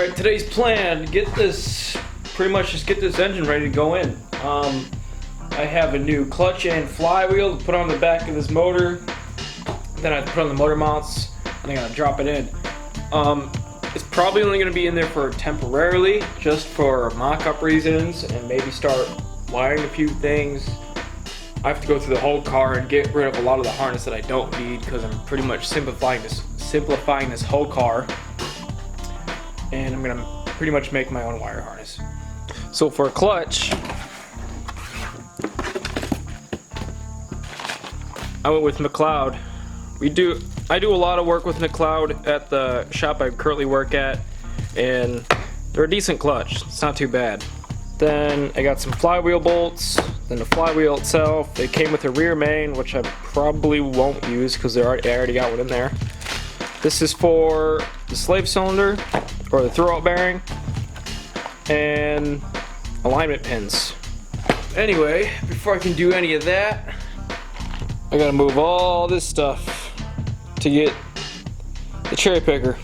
Alright, today's plan, pretty much just get this engine ready to go in. I have a new clutch and flywheel to put on the back of this motor. Then I have to put on the motor mounts, and I gotta drop it in. It's probably only gonna be in there for temporarily, just for mock-up reasons, and maybe start wiring a few things. I have to go through the whole car and get rid of a lot of the harness that I don't need, because I'm pretty much simplifying this whole car. And I'm gonna pretty much make my own wire harness. So for a clutch, I went with McLeod. I do a lot of work with McLeod at the shop I currently work at, and they're a decent clutch. It's not too bad. Then I got some flywheel bolts. Then the flywheel itself, it came with a rear main, which I probably won't use because I already got one in there. This is for the slave cylinder, or the throwout bearing, and alignment pins. Anyway, before I can do any of that, I gotta move all this stuff to get the cherry picker.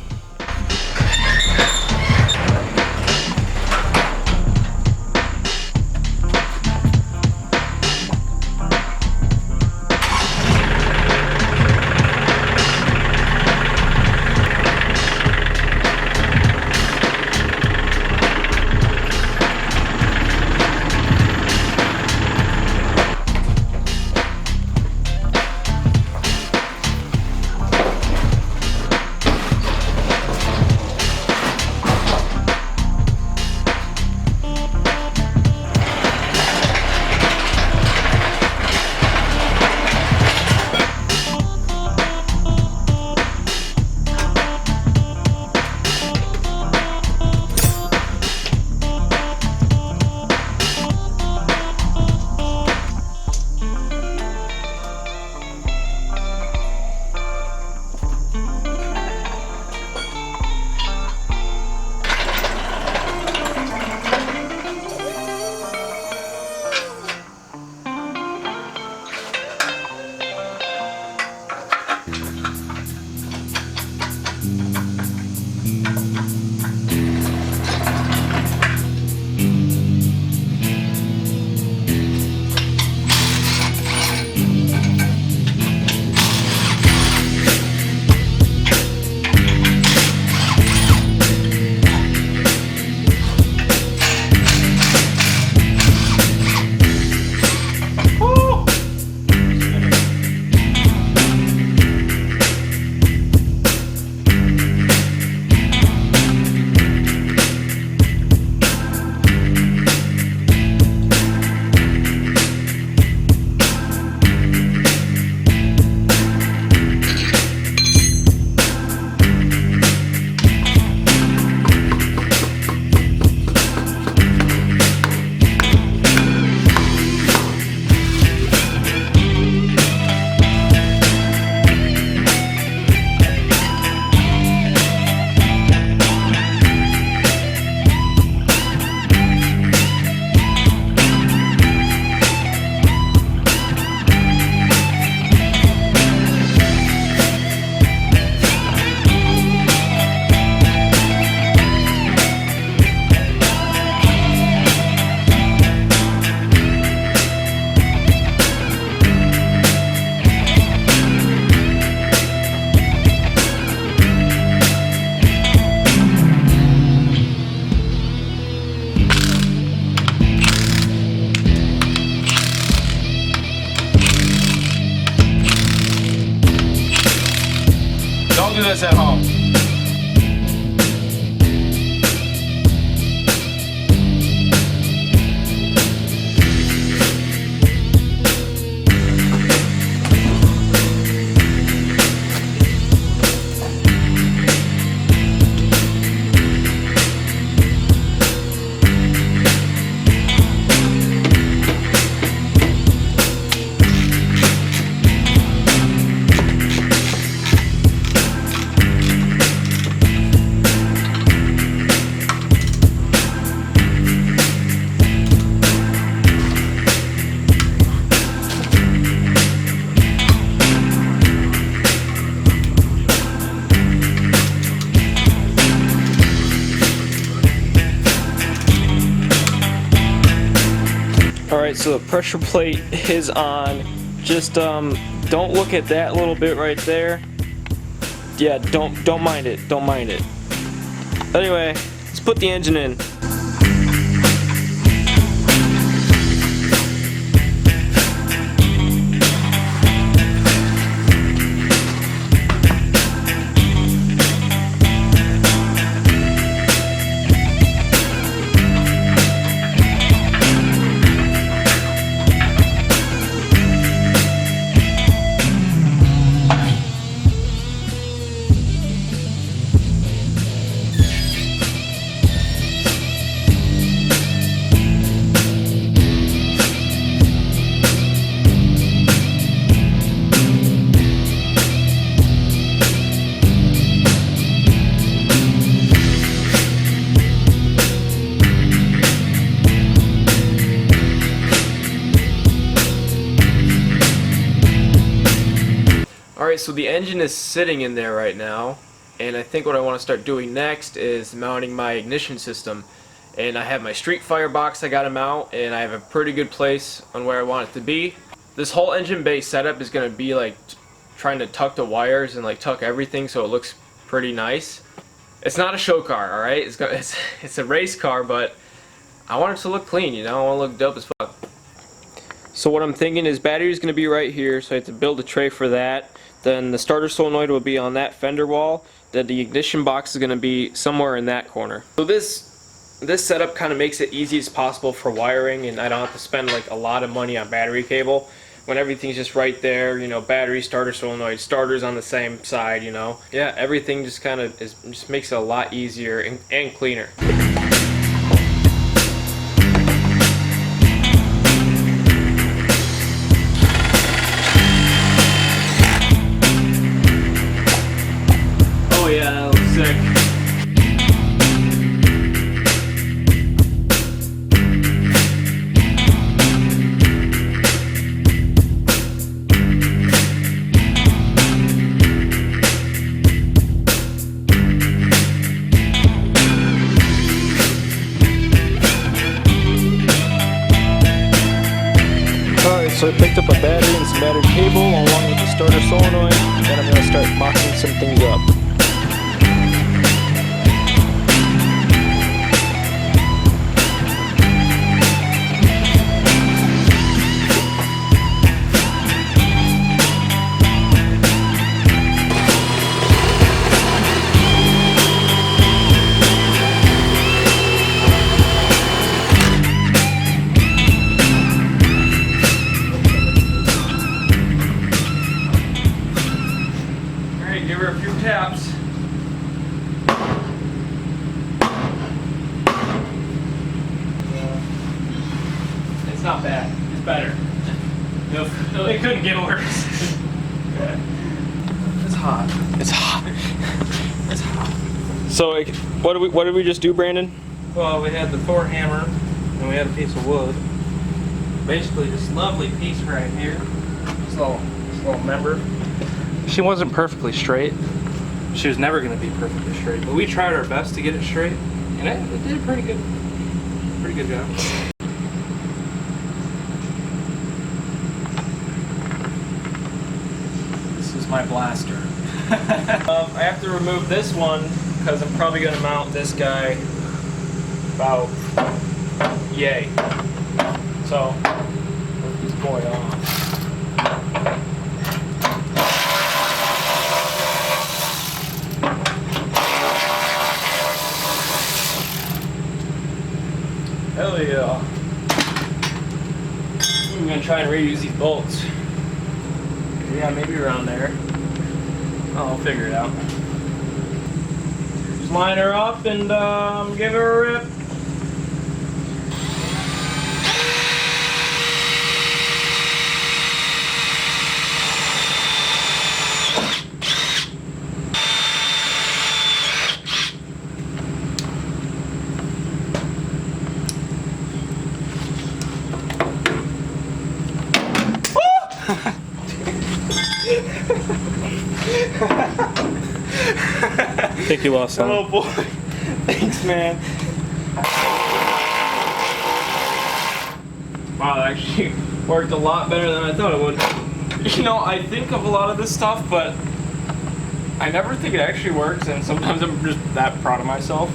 Don't do this at home. Alright, so the pressure plate is on. Just don't look at that little bit right there. Yeah, don't mind it. Don't mind it. Anyway, let's put the engine in. Alright, so the engine is sitting in there right now, and I think what I want to start doing next is mounting my ignition system. And I have my street fire box I got to mount, and I have a pretty good place on where I want it to be. This whole engine bay setup is going to be like trying to tuck the wires and like tuck everything so it looks pretty nice. It's not a show car, alright? It's a race car, but I want it to look clean, you know? I want to look dope as fuck. So what I'm thinking is battery is going to be right here, so I have to build a tray for that. Then the starter solenoid will be on that fender wall. Then the ignition box is going to be somewhere in that corner. So this setup kind of makes it easy as possible for wiring, and I don't have to spend like a lot of money on battery cable when everything's just right there. You know, battery, starter solenoid, starters on the same side. You know, yeah, everything just kind of just makes it a lot easier and cleaner. Oh yeah, that looks sick. Alright, so I picked up a battery and some battery cable along with the starter solenoid, and I'm going to start mocking some things up. Give her a few taps. It's not bad. It's better. It couldn't get worse. It's hot. It's hot. It's hot. So what did we just do, Brandon? Well, we had the Thor hammer and we had a piece of wood. Basically, this lovely piece right here. This little member. She wasn't perfectly straight. She was never going to be perfectly straight, but we tried our best to get it straight, and it did a pretty good job. This is my blaster. I have to remove this one because I'm probably going to mount this guy about yay. So, put this boy off. Hell yeah. I'm going to try and reuse these bolts. Yeah, maybe around there. I'll figure it out. Just line her up and give her a rip. I think you lost some. Oh boy. Thanks, man. Wow, that actually worked a lot better than I thought it would. You know, I think of a lot of this stuff, but I never think it actually works, and sometimes I'm just that proud of myself.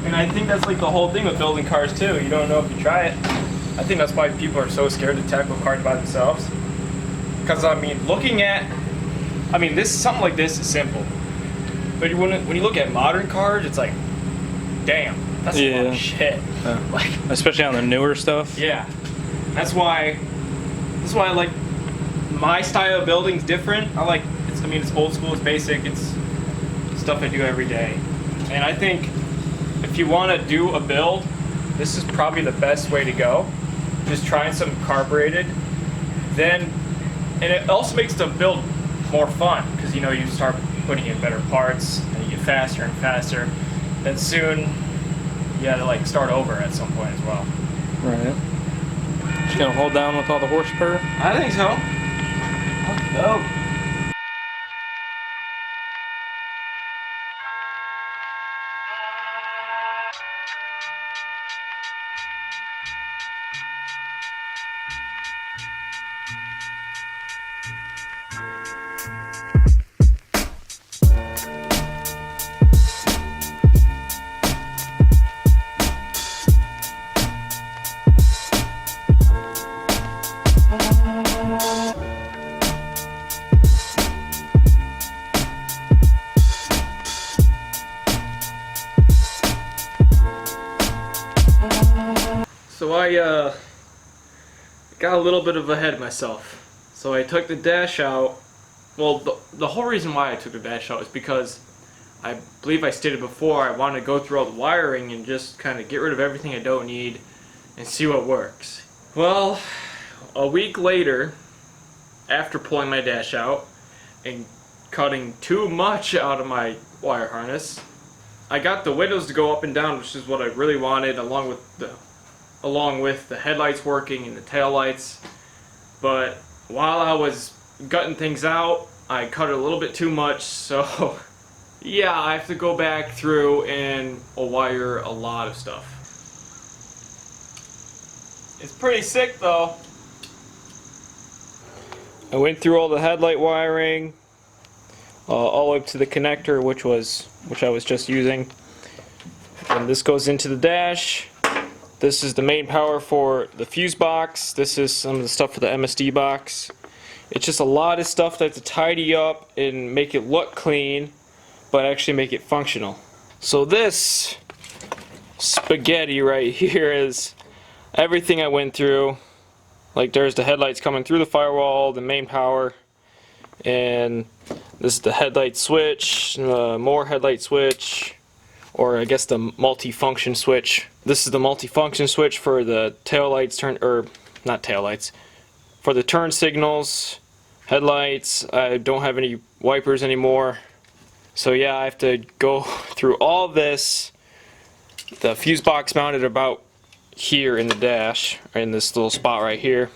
And I think that's like the whole thing with building cars too. You don't know if you try it. I think that's why people are so scared to tackle cars by themselves. Because I mean, something like this is simple. But when you look at modern cars, it's like, damn, that's a lot of shit. Like, especially on the newer stuff. Yeah, that's why like my style of building's different. It's old school, it's basic, it's stuff I do every day. And I think if you want to do a build, this is probably the best way to go. Just trying some carbureted, and it also makes the build more fun because you know you start putting in better parts and you get faster and faster. Then soon you gotta like start over at some point as well. Right. Just gonna hold down with all the horsepower? I think so. Oh. So I got a little bit of ahead of myself. So I took the dash out. Well, the whole reason why I took the dash out is because I believe I stated before I wanted to go through all the wiring and just kind of get rid of everything I don't need and see what works. Well, a week later, after pulling my dash out and cutting too much out of my wire harness, I got the windows to go up and down, which is what I really wanted, along with the headlights working and the tail lights. But while I was gutting things out, I cut it a little bit too much, so yeah, I have to go back through and wire a lot of stuff. It's pretty sick though. I went through all the headlight wiring, all the way up to the connector, which I was just using. And this goes into the dash. This is the main power for the fuse box. This is some of the stuff for the MSD box. It's just a lot of stuff that I have to tidy up and make it look clean, but actually make it functional. So this spaghetti right here is everything I went through. Like there's the headlights coming through the firewall, the main power, and this is the headlight switch, more headlight switch, or I guess the multi-function switch. This is the multi-function switch for the tail lights, not tail lights, for the turn signals, headlights. I don't have any wipers anymore. So yeah, I have to go through all this. The fuse box mounted about here in the dash, in this little spot right here.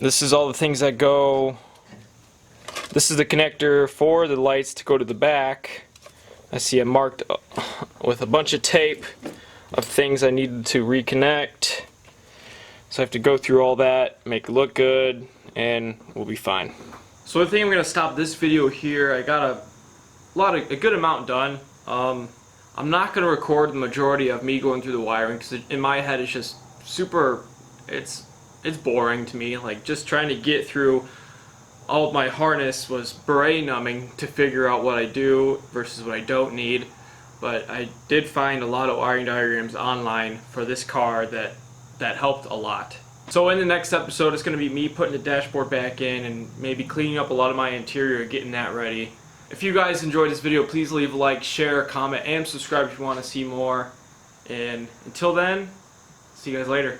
This is all the things that go. This is the connector for the lights to go to the back. I see it marked with a bunch of tape of things I needed to reconnect. So I have to go through all that, make it look good, and we'll be fine. So I think I'm gonna stop this video here. I got a good amount done. I'm not gonna record the majority of me going through the wiring because in my head it's just super. It's boring to me. Like just trying to get through all of my harness was brain numbing to figure out what I do versus what I don't need. But I did find a lot of wiring diagrams online for this car that helped a lot. So in the next episode it's going to be me putting the dashboard back in and maybe cleaning up a lot of my interior, getting that ready. If you guys enjoyed this video, please leave a like, share, comment, and subscribe if you want to see more. And until then, see you guys later.